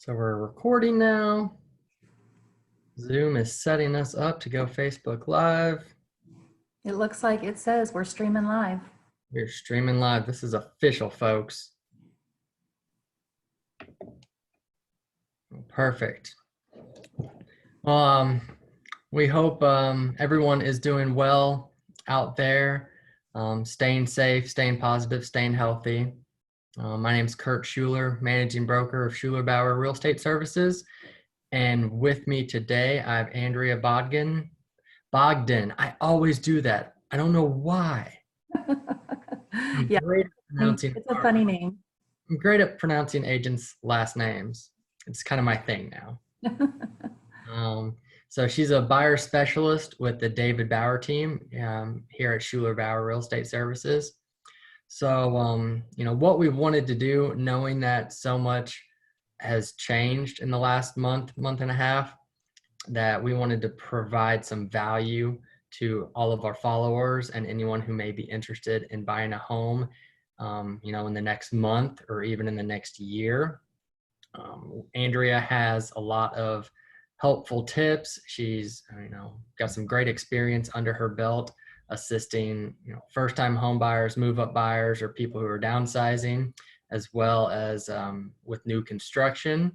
So we're recording now. Zoom is setting us up to go Facebook Live. It looks like it says we're streaming live. We're streaming live. This is official, folks. Perfect. We hope everyone is doing well out there, staying safe, staying positive, staying healthy. My name is Kurt Schuler, managing broker of Schuler Bauer Real Estate Services. And with me today, I have Andrea Bogdon. I always do that. I don't know why. Yeah, Great at pronouncing it's a funny name. I'm great at pronouncing agents' last names. It's kind of my thing now. So she's a buyer specialist with the David Bauer team here at Schuler Bauer Real Estate Services. So, what we wanted to do, knowing that so much has changed in the last month and a half, that we wanted to provide some value to all of our followers and anyone who may be interested in buying a home, in the next month or even in the next year. Andrea has a lot of helpful tips. She's, got some great experience under her belt assisting, first-time home buyers, move-up buyers, or people who are downsizing, as well as with new construction.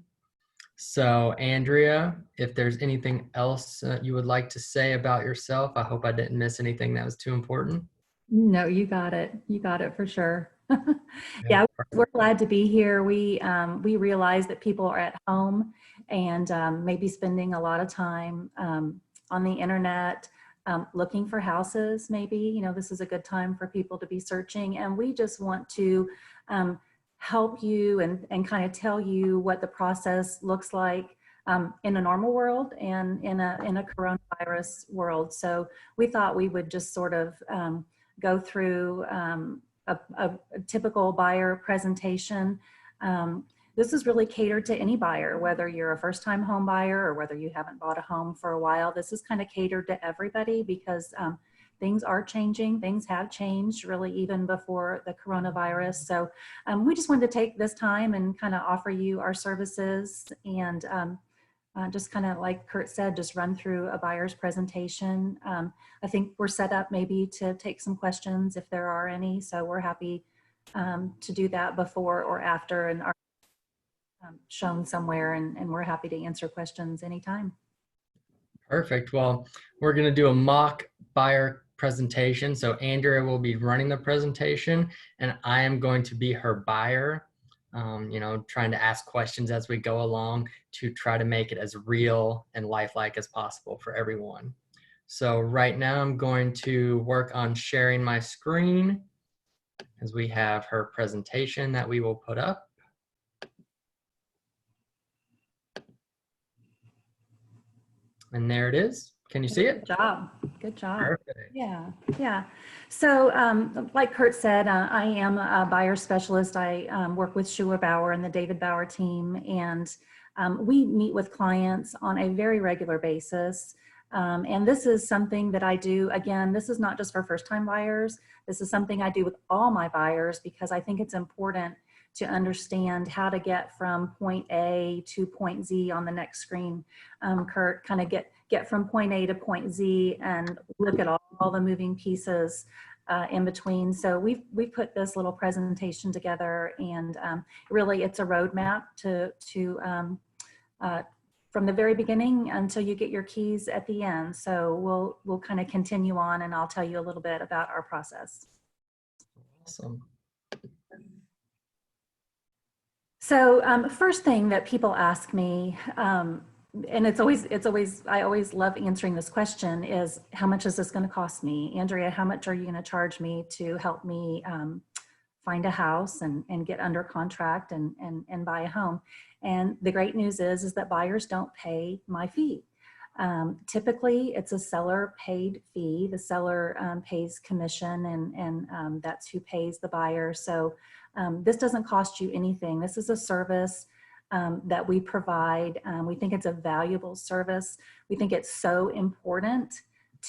So, Andrea, if there's anything else you would like to say about yourself, I hope I didn't miss anything that was too important. No, you got it. You got it for sure. Yeah, we're glad to be here. We realize that people are at home and maybe spending a lot of time on the internet looking for houses. Maybe, this is a good time for people to be searching. And we just want to help you and kind of tell you what the process looks like in a normal world and in a coronavirus world. So we thought we would just sort of go through a typical buyer presentation. This is really catered to any buyer, whether you're a first-time home buyer or whether you haven't bought a home for a while. This is kind of catered to everybody because things are changing. Things have changed really even before the coronavirus. So we just wanted to take this time and kind of offer you our services and just kind of like Kurt said, just run through a buyer's presentation. I think we're set up maybe to take some questions if there are any. So we're happy to do that before or after and are shown somewhere, and we're happy to answer questions anytime. Perfect. Well, we're going to do a mock buyer presentation. So Andrea will be running the presentation and I am going to be her buyer, trying to ask questions as we go along to try to make it as real and lifelike as possible for everyone. So right now I'm going to work on sharing my screen as we have her presentation that we will put up. And there it is. Can you see it? Good job. Good job. Perfect. Yeah. So like Kurt said, I am a buyer specialist. I work with Schuler Bauer and the David Bauer team, and we meet with clients on a very regular basis. And this is something that I do, again, this is not just for first-time buyers. This is something I do with all my buyers because I think it's important to understand how to get from point A to point Z on the next screen. Kurt, kind of get from point A to point Z and look at all the moving pieces in between. So we've put this little presentation together, and really it's a roadmap to from the very beginning until you get your keys at the end. So we'll kind of continue on, and I'll tell you a little bit about our process. Awesome. So first thing that people ask me, and I always love answering this question, is how much is this going to cost me? Andrea, how much are you going to charge me to help me find a house and get under contract and buy a home? And the great news is that buyers don't pay my fee. Typically it's a seller paid fee. The seller pays commission and that's who pays the buyer. So this doesn't cost you anything. This is a service that we provide. We think it's a valuable service. We think it's so important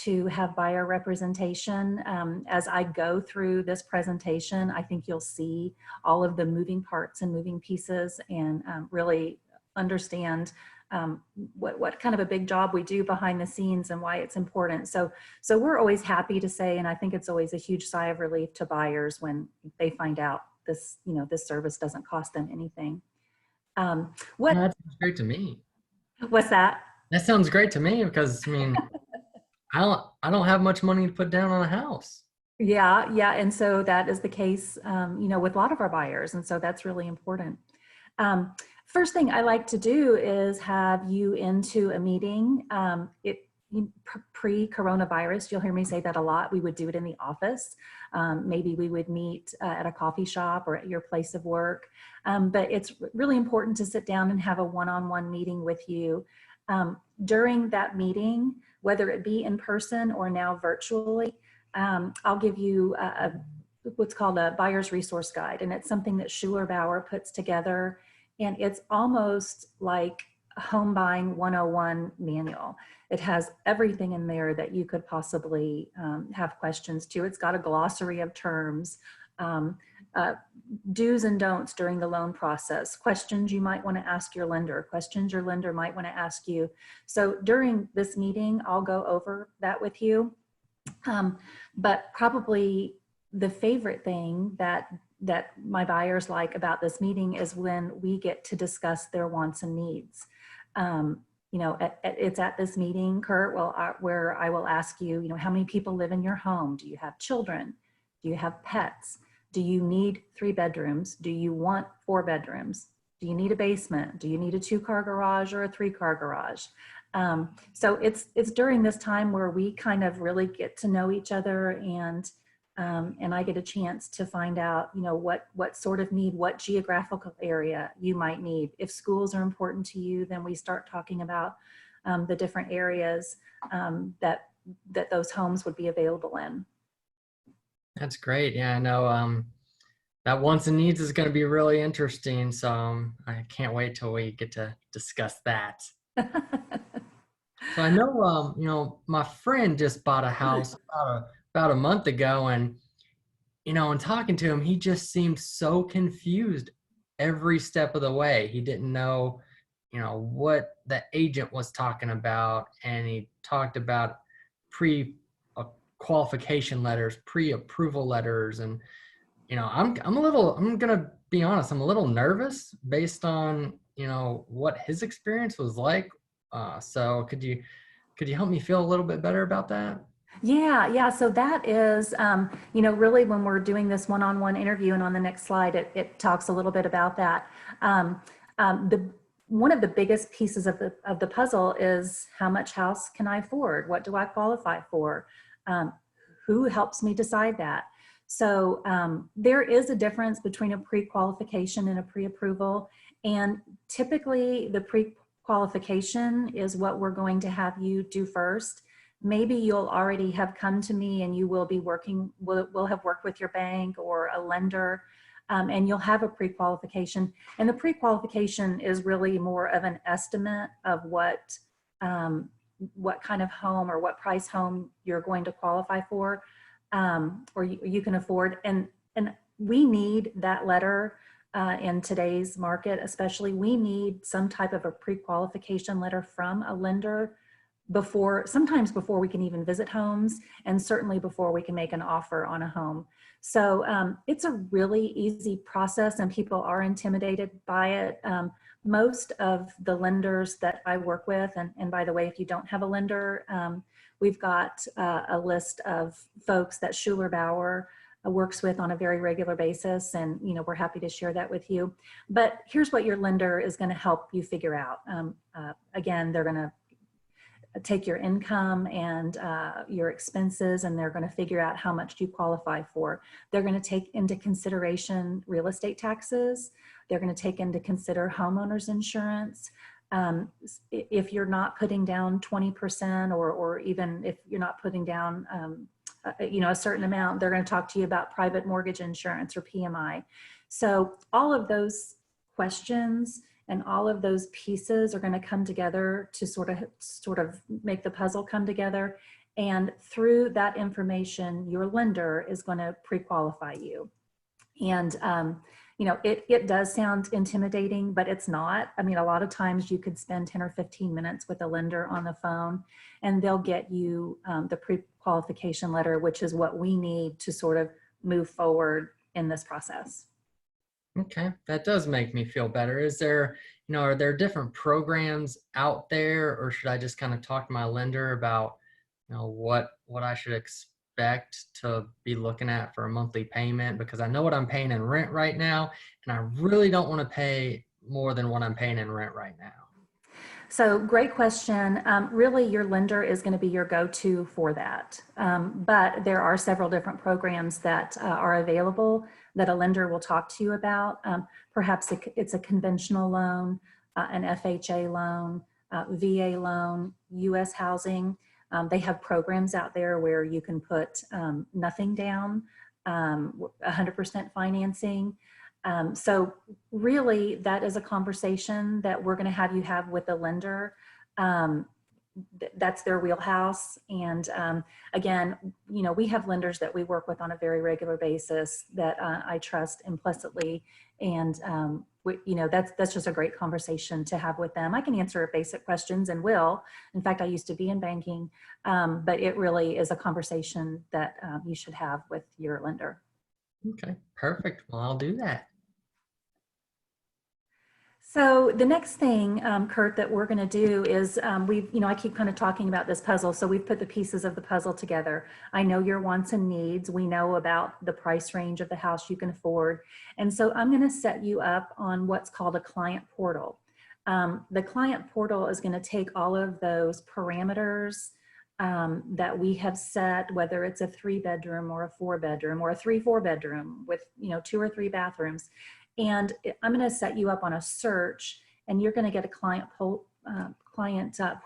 to have buyer representation. As I go through this presentation, I think you'll see all of the moving parts and moving pieces, and really understand what kind of a big job we do behind the scenes and why it's important. So we're always happy to say, and I think it's always a huge sigh of relief to buyers when they find out this, this service doesn't cost them anything. What That sounds great to me. What's that? That sounds great to me because I mean, I don't have much money to put down on a house. Yeah, yeah. And so that is the case, with a lot of our buyers. And so that's really important. First thing I like to do is have you into a meeting. Pre-coronavirus, you'll hear me say that a lot. We would do it in the office. Maybe we would meet at a coffee shop or at your place of work. But it's really important to sit down and have a one-on-one meeting with you. During that meeting, whether it be in person or now virtually, I'll give you what's called a buyer's resource guide. And it's something that Schuler puts together. And it's almost like a home buying 101 manual. It has everything in there that you could possibly have questions to. It's got a glossary of terms, do's and don'ts during the loan process, questions you might want to ask your lender, questions your lender might want to ask you. So during this meeting, I'll go over that with you. But probably the favorite thing that my buyers like about this meeting is when we get to discuss their wants and needs. It's at this meeting, Kurt, where I will ask you, how many people live in your home? Do you have children? Do you have pets? Do you need 3 bedrooms? Do you want 4 bedrooms? Do you need a basement? Do you need a 2-car garage or a 3-car garage? So it's during this time where we kind of really get to know each other, and I get a chance to find out, what sort of need, what geographical area you might need. If schools are important to you, then we start talking about the different areas that those homes would be available in. That's great. Yeah, I know that wants and needs is going to be really interesting. So I can't wait till we get to discuss that. So I know, my friend just bought a house about a month ago, and in talking to him, he just seemed so confused every step of the way. He didn't know, what the agent was talking about, and he talked about pre-qualification letters, pre-approval letters, and I'm gonna be honest, I'm a little nervous based on what his experience was like. So could you help me feel a little bit better about that? Yeah. So that is, really when we're doing this one-on-one interview, and on the next slide, it talks a little bit about that. One of the biggest pieces of the puzzle is, how much house can I afford? What do I qualify for? Who helps me decide that? So there is a difference between a pre-qualification and a pre-approval. And typically the pre-qualification is what we're going to have you do first. Maybe you'll already have come to me and you will be will have worked with your bank or a lender, and you'll have a pre-qualification. And the pre-qualification is really more of an estimate of what kind of home or what price home you're going to qualify for, or you can afford. And we need that letter in today's market, especially. We need some type of a pre-qualification letter from a lender sometimes before we can even visit homes, and certainly before we can make an offer on a home. So it's a really easy process, and people are intimidated by it. Most of the lenders that I work with, and by the way, if you don't have a lender, we've got a list of folks that Schuler works with on a very regular basis, and we're happy to share that with you. But here's what your lender is going to help you figure out. Again, they're going to take your income and your expenses, and they're going to figure out how much you qualify for. They're going to take into consideration real estate taxes. They're going to take into consider homeowners insurance. If you're not putting down 20%, or even if you're not putting down a certain amount, they're going to talk to you about private mortgage insurance or PMI. So all of those questions and all of those pieces are going to come together to sort of make the puzzle come together. And through that information, your lender is going to pre-qualify you. And you know, it does sound intimidating, but it's not. I mean, a lot of times you could spend 10 or 15 minutes with a lender on the phone, and they'll get you the pre-qualification letter, which is what we need to sort of move forward in this process. Okay, that does make me feel better. Is there, are there different programs out there, or should I just kind of talk to my lender about, what I should expect to be looking at for a monthly payment? Because I know what I'm paying in rent right now, and I really don't want to pay more than what I'm paying in rent right now. So great question. Really, your lender is going to be your go-to for that. But there are several different programs that are available that a lender will talk to you about. Perhaps it's a conventional loan, an FHA loan, VA loan, U.S. housing. They have programs out there where you can put nothing down, 100% financing. So really, that is a conversation that we're going to have you have with the lender. That's their wheelhouse. And again, we have lenders that we work with on a very regular basis that I trust implicitly. And that's just a great conversation to have with them. I can answer basic questions and will. In fact, I used to be in banking, but it really is a conversation that you should have with your lender. Okay, perfect. Well, I'll do that. So the next thing, Kurt, that we're going to do is I keep kind of talking about this puzzle. So we've put the pieces of the puzzle together. I know your wants and needs. We know about the price range of the house you can afford. And so I'm going to set you up on what's called a client portal. The client portal is going to take all of those parameters that we have set, whether it's a 3-bedroom or a 4-bedroom or a 3-4-bedroom with 2 or 3 bathrooms. And I'm going to set you up on a search, and you're going to get a client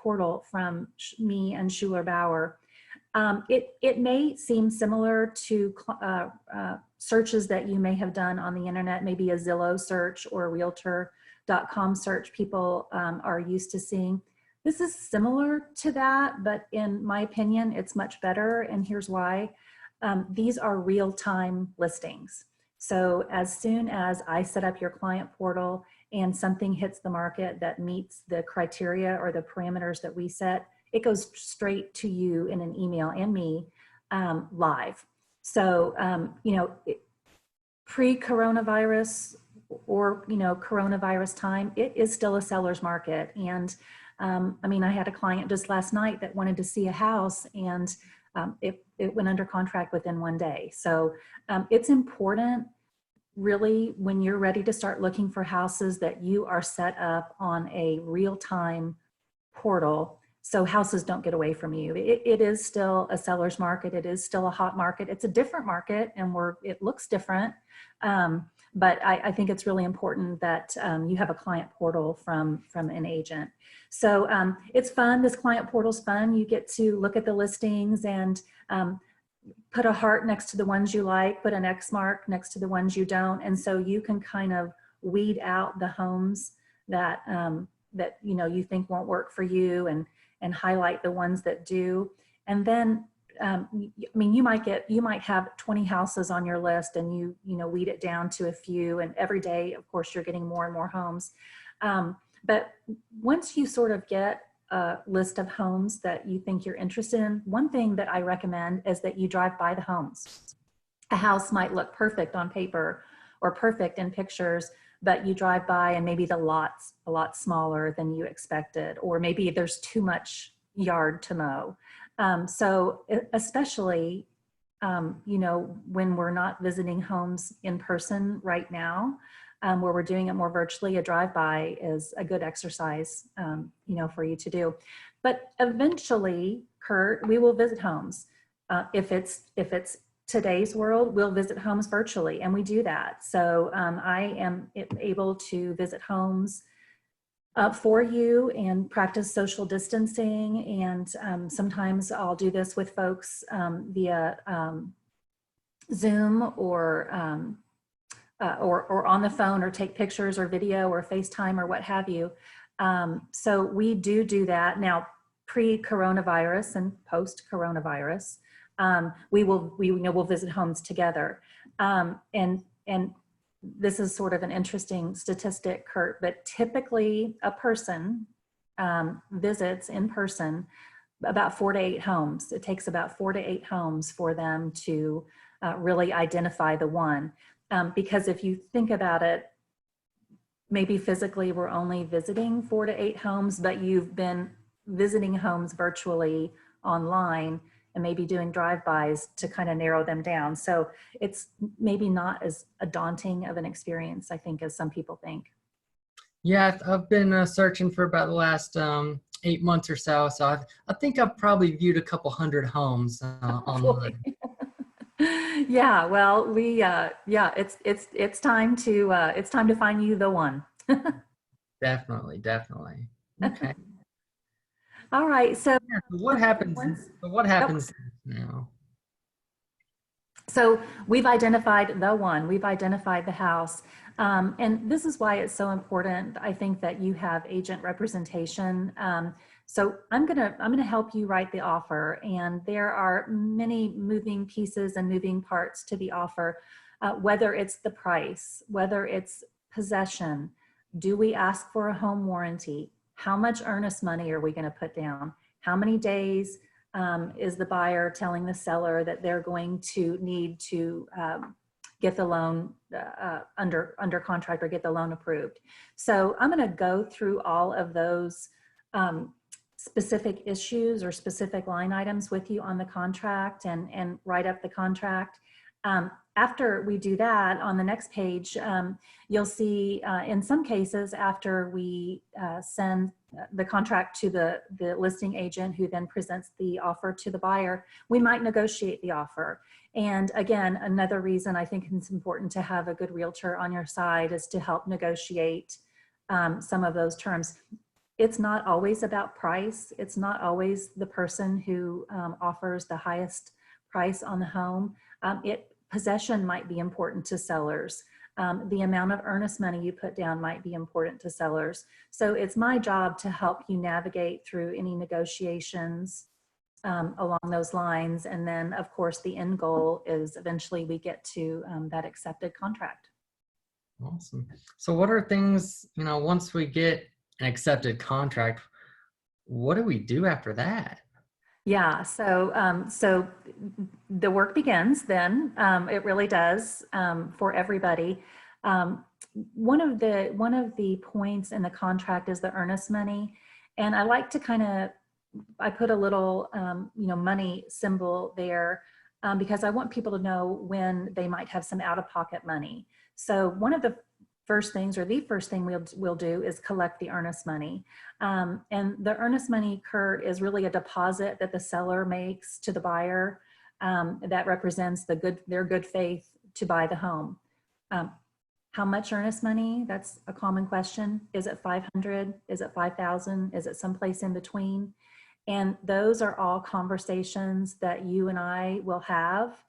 portal from me and Schuler Bauer. It may seem similar to searches that you may have done on the internet, maybe a Zillow search or a Realtor.com search people are used to seeing. This is similar to that, but in my opinion, it's much better. And here's why. These are real-time listings. So as soon as I set up your client portal and something hits the market that meets the criteria or the parameters that we set, it goes straight to you in an email and me live. So, pre-coronavirus or, coronavirus time, it is still a seller's market. And I had a client just last night that wanted to see a house, and it went under contract within 1 day. So it's important, really, when you're ready to start looking for houses, that you are set up on a real-time portal so houses don't get away from you. It is still a seller's market. It is still a hot market. It's a different market, and it looks different. But I think it's really important that you have a client portal from an agent. So it's fun. This client portal's fun. You get to look at the listings and put a heart next to the ones you like, put an X mark next to the ones you don't. And so you can kind of weed out the homes that you think won't work for you, and highlight the ones that do. And then you might have 20 houses on your list, and you weed it down to a few, and every day, of course, you're getting more and more homes. But once you sort of get a list of homes that you think you're interested in, one thing that I recommend is that you drive by the homes. A house might look perfect on paper or perfect in pictures, but you drive by and maybe the lot's a lot smaller than you expected, or maybe there's too much yard to mow. So especially, when we're not visiting homes in person right now, where we're doing it more virtually, a drive-by is a good exercise, for you to do. But eventually, Kurt, we will visit homes. If it's today's world, we'll visit homes virtually, and we do that. So I am able to visit homes for you and practice social distancing. And sometimes I'll do this with folks via Zoom or on the phone, or take pictures or video or FaceTime or what have you. So we do that now, pre-coronavirus and post-coronavirus. We'll visit homes together. And this is sort of an interesting statistic, Kurt, but typically a person visits in person about 4 to 8 homes. It takes about 4 to 8 homes for them to really identify the one. Because if you think about it, maybe physically we're only visiting 4 to 8 homes, but you've been visiting homes virtually online and maybe doing drive-bys to kind of narrow them down. So it's maybe not as a daunting of an experience, I think, as some people think. Yeah, I've been searching for about the last 8 months or so. So I think I've probably viewed a couple hundred homes online. Yeah, well, yeah, it's time to find you the one. Definitely, definitely. Okay. All right, so Yeah, so what happens? So what oh, happens now? so we've identified the one, we've identified the house. And this is why it's so important, I think, that you have agent representation. So I'm gonna help you write the offer, and there are many moving pieces and moving parts to the offer, whether it's the price, whether it's possession, do we ask for a home warranty? How much earnest money are we gonna put down? How many days is the buyer telling the seller that they're going to need to get the loan under contract or get the loan approved? So I'm going to go through all of those specific issues or specific line items with you on the contract and write up the contract. After we do that, on the next page, you'll see in some cases after we send the contract to the listing agent who then presents the offer to the buyer, we might negotiate the offer. And again, another reason I think it's important to have a good realtor on your side is to help negotiate some of those terms. It's not always about price. It's not always the person who offers the highest price on the home. Possession might be important to sellers. The amount of earnest money you put down might be important to sellers. So it's my job to help you navigate through any negotiations along those lines. And then of course the end goal is eventually we get to that accepted contract. Awesome. So what are things, once we get an accepted contract, what do we do after that? Yeah, so the work begins then. It really does for everybody. One of the points in the contract is the earnest money, and I like to I put a little money symbol there because I want people to know when they might have some out-of-pocket money. So one of the first things, or the first thing we'll do, is collect the earnest money. And the earnest money, Kurt, is really a deposit that the seller makes to the buyer that represents their good faith to buy the home. How much earnest money? That's a common question. Is it 500? Is it 5,000? Is it someplace in between? And those are all conversations that you and I will have.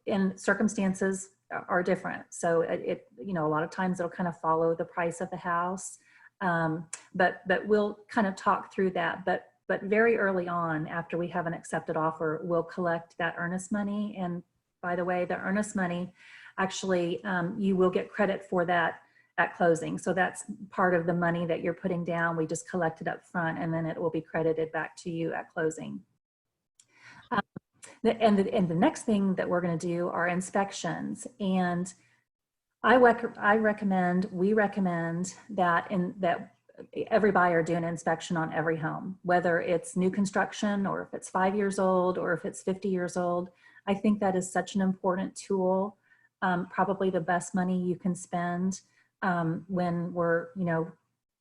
In circumstances are different. So a lot of times it'll kind of follow the price of the house. But we'll kind of talk through that. But very early on, after we have an accepted offer, we'll collect that earnest money. And by the way, the earnest money, actually, you will get credit for that at closing. So that's part of the money that you're putting down. We just collect it up front, and then it will be credited back to you at closing. And the next thing that we're going to do are inspections. And we recommend that every buyer do an inspection on every home, whether it's new construction or if it's 5 years old or if it's 50 years old. I think that is such an important tool, probably the best money you can spend when we're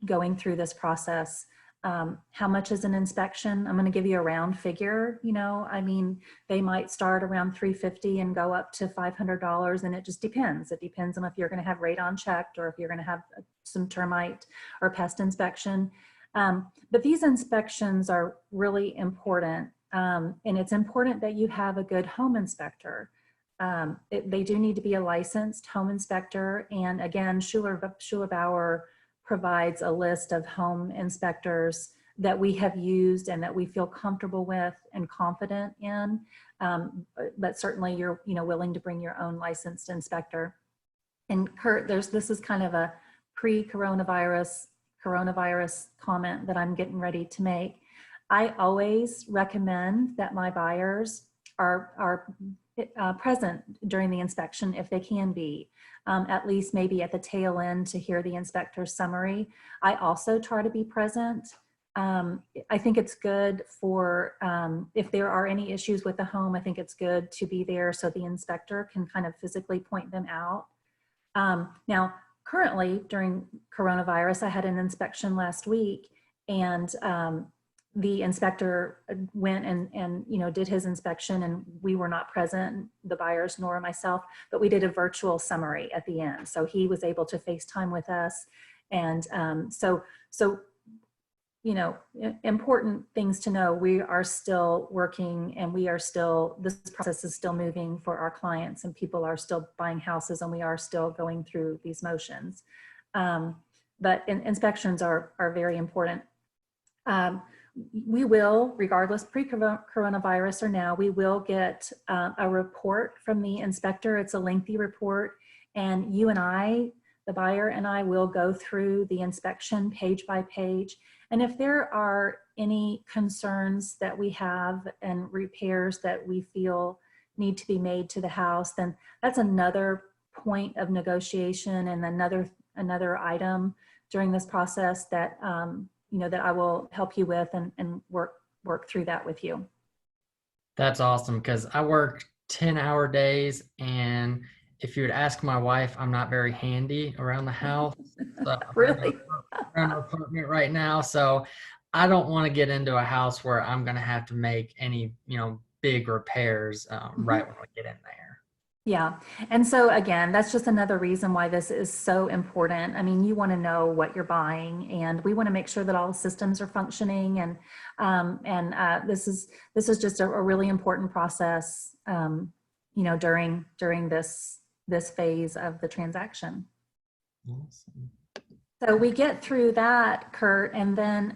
going through this process. How much is an inspection? I'm going to give you a round figure. They might start around $350 and go up to $500, and it just depends. It depends on if you're going to have radon checked or if you're going to have some termite or pest inspection. But these inspections are really important, and it's important that you have a good home inspector. They do need to be a licensed home inspector, and again, Schuler Bauer provides a list of home inspectors that we have used and that we feel comfortable with and confident in. But certainly you're willing to bring your own licensed inspector. And Kurt, this is kind of a coronavirus comment that I'm getting ready to make. I always recommend that my buyers are present during the inspection if they can be, at least maybe at the tail end to hear the inspector's summary. I also try to be present. I think it's good for, if there are any issues with the home, I think it's good to be there so the inspector can kind of physically point them out. Now, currently during coronavirus, I had an inspection last week, and the inspector went and did his inspection, and we were not present, the buyers nor myself, but we did a virtual summary at the end. So he was able to FaceTime with us. And so important things to know. We are still working, and this process is still moving for our clients, and people are still buying houses, and we are still going through these motions. But inspections are very important. We will, regardless pre-coronavirus or now, we will get a report from the inspector. It's a lengthy report, and you and I, the buyer and I, will go through the inspection page by page. And if there are any concerns that we have and repairs that we feel need to be made to the house, then that's another point of negotiation and another item during this process that that I will help you with and work through that with you. That's awesome, because I work 10-hour days, and if you would ask my wife, I'm not very handy around the house. So Really? I'm in an apartment right now, so I don't want to get into a house where I'm going to have to make any, big repairs right when we get in there. Yeah. And so again, that's just another reason why this is so important. I mean, you want to know what you're buying, and we want to make sure that all systems are functioning. And this is just a really important process, during this phase of the transaction. Awesome. So we get through that, Kurt, and then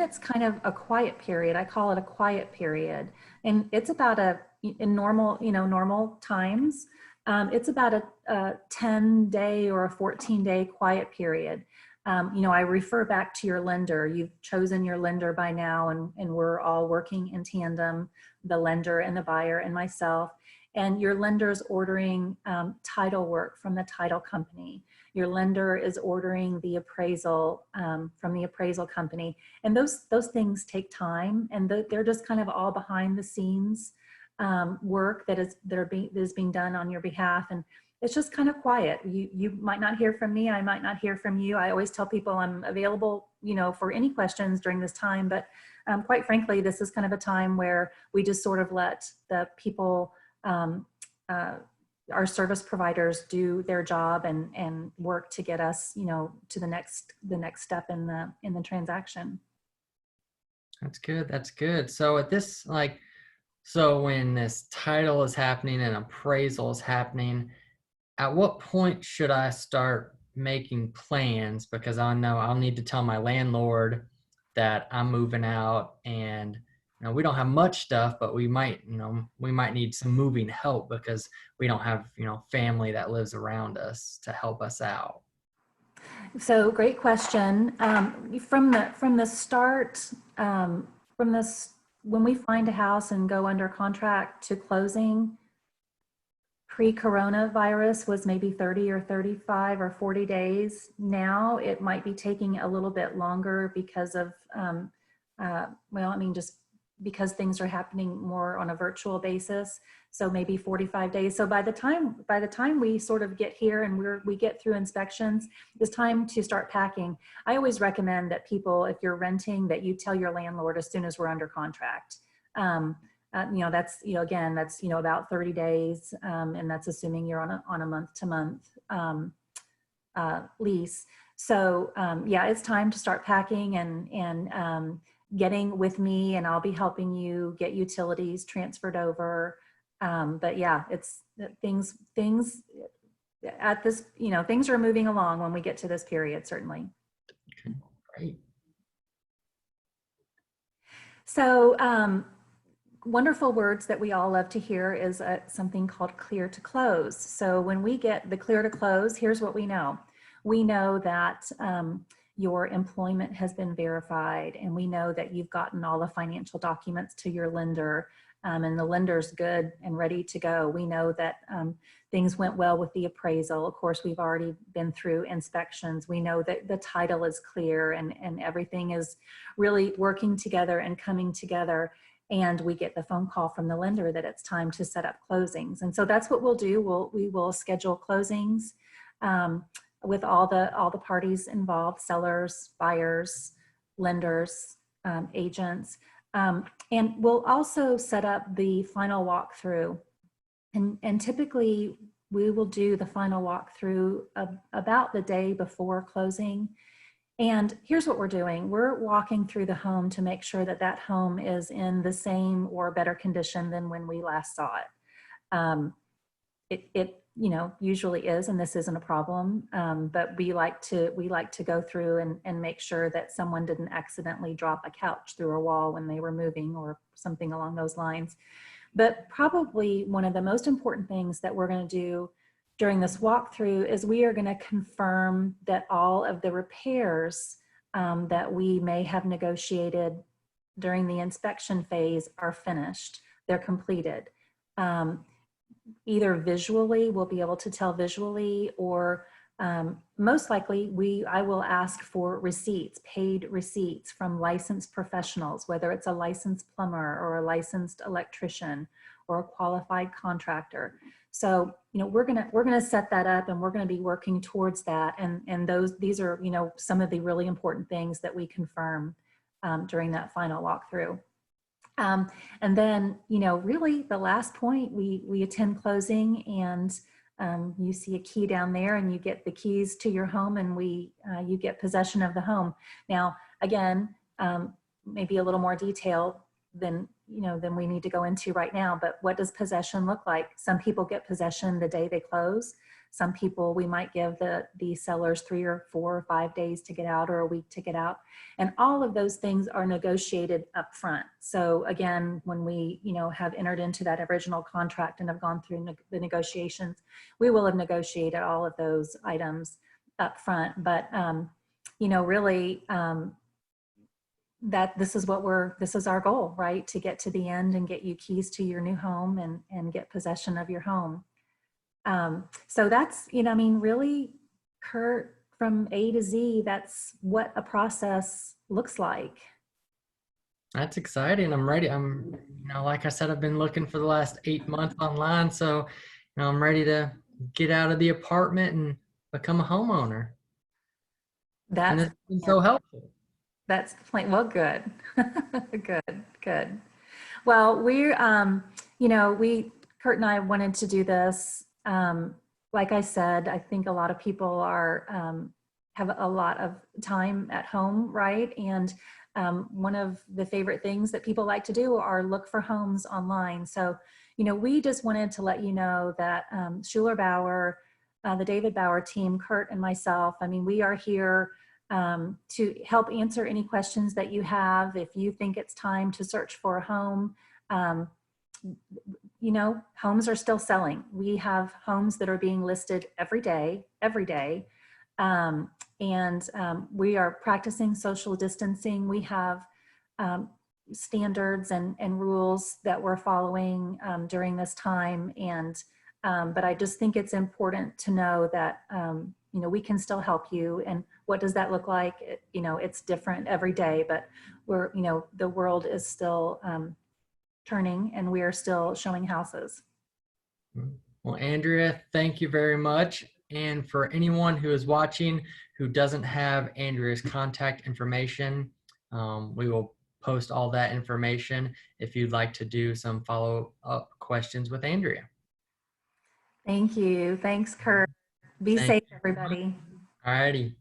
it's kind of a quiet period. I call it a quiet period, and it's about in normal times, it's about a 10-day or a 14-day quiet period. I refer back to your lender. You've chosen your lender by now, and we're all working in tandem, the lender and the buyer and myself. And your lender's ordering title work from the title company. Your lender is ordering the appraisal from the appraisal company. And those things take time, and they're just kind of all behind the scenes work that is being done on your behalf. And it's just kind of quiet. You might not hear from me. I might not hear from you. I always tell people I'm available, for any questions during this time. But quite frankly, this is kind of a time where we just sort of let the people, our service providers, do their job and work to get us, to the next step in the transaction. That's good. That's good. So at this, so when this title is happening and appraisal is happening, at what point should I start making plans? Because I know I'll need to tell my landlord that I'm moving out, and we don't have much stuff, but we might need some moving help because we don't have family that lives around us to help us out. So great question. From the start, when we find a house and go under contract to closing, pre-coronavirus was maybe 30 or 35 or 40 days. Now it might be taking a little bit longer because of, just because things are happening more on a virtual basis. So maybe 45 days. So by the time we sort of get here and we get through inspections, it's time to start packing. I always recommend that people, if you're renting, that you tell your landlord as soon as we're under contract. That's, again, that's, about 30 days. And that's assuming you're on a month-to-month lease. So yeah, it's time to start packing and getting with me, and I'll be helping you get utilities transferred over. But yeah, it's things at this, things are moving along when we get to this period, certainly. Great. So wonderful words that we all love to hear is something called clear to close. So when we get the clear to close, here's what we know. We know that your employment has been verified, and we know that you've gotten all the financial documents to your lender, and the lender's good and ready to go. We know that things went well with the appraisal. Of course, we've already been through inspections. We know that the title is clear, and everything is really working together and coming together. And we get the phone call from the lender that it's time to set up closings. And so that's what we'll do. We will schedule closings with all the parties involved: sellers, buyers, lenders, agents. And we'll also set up the final walkthrough. And typically we will do the final walkthrough about the day before closing. And here's what we're doing. We're walking through the home to make sure that that home is in the same or better condition than when we last saw it. It usually is, and this isn't a problem, but we like to go through and make sure that someone didn't accidentally drop a couch through a wall when they were moving or something along those lines. But probably one of the most important things that we're going to do during this walkthrough is we are going to confirm that all of the repairs that we may have negotiated during the inspection phase are finished, they're completed. Either visually, we'll be able to tell visually, or most likely I will ask for receipts, paid receipts from licensed professionals, whether it's a licensed plumber or a licensed electrician or a qualified contractor. So, we're gonna set that up, and we're gonna be working towards that. And these are, some of the really important things that we confirm during that final walkthrough. And then, really the last point, we attend closing, and you see a key down there, and you get the keys to your home, and you get possession of the home. Now, again, maybe a little more detail than we need to go into right now, but what does possession look like? Some people get possession the day they close. Some people, we might give the sellers 3 or 4 or 5 days to get out, or a week to get out. And all of those things are negotiated up front. So again, when we, have entered into that original contract and have gone through the negotiations, we will have negotiated all of those items up front. But, really, that this is our goal, right? To get to the end and get you keys to your new home and get possession of your home. So that's, really, Kurt, from A to Z, that's what a process looks like. That's exciting. I'm ready. Like I said, I've been looking for the last 8 months online. So, I'm ready to get out of the apartment and become a homeowner. And it's been so helpful. That's the point. Well, good. Good. Well, Kurt and I wanted to do this. Like I said, I think a lot of people have a lot of time at home, right? And one of the favorite things that people like to do are look for homes online. So, we just wanted to let you know that Schuler Bauer, the David Bauer team, Kurt and myself, we are here to help answer any questions that you have. If you think it's time to search for a home, homes are still selling. We have homes that are being listed every day. We are practicing social distancing. We have standards and rules that we're following during this time. But I just think it's important to know that, we can still help you. And what does that look like? It's different every day, but the world is still turning, and we are still showing houses. Well, Andrea, thank you very much. And for anyone who is watching who doesn't have Andrea's contact information, we will post all that information if you'd like to do some follow-up questions with Andrea. Thank you. Thanks, Kurt. Be safe, everybody. All righty.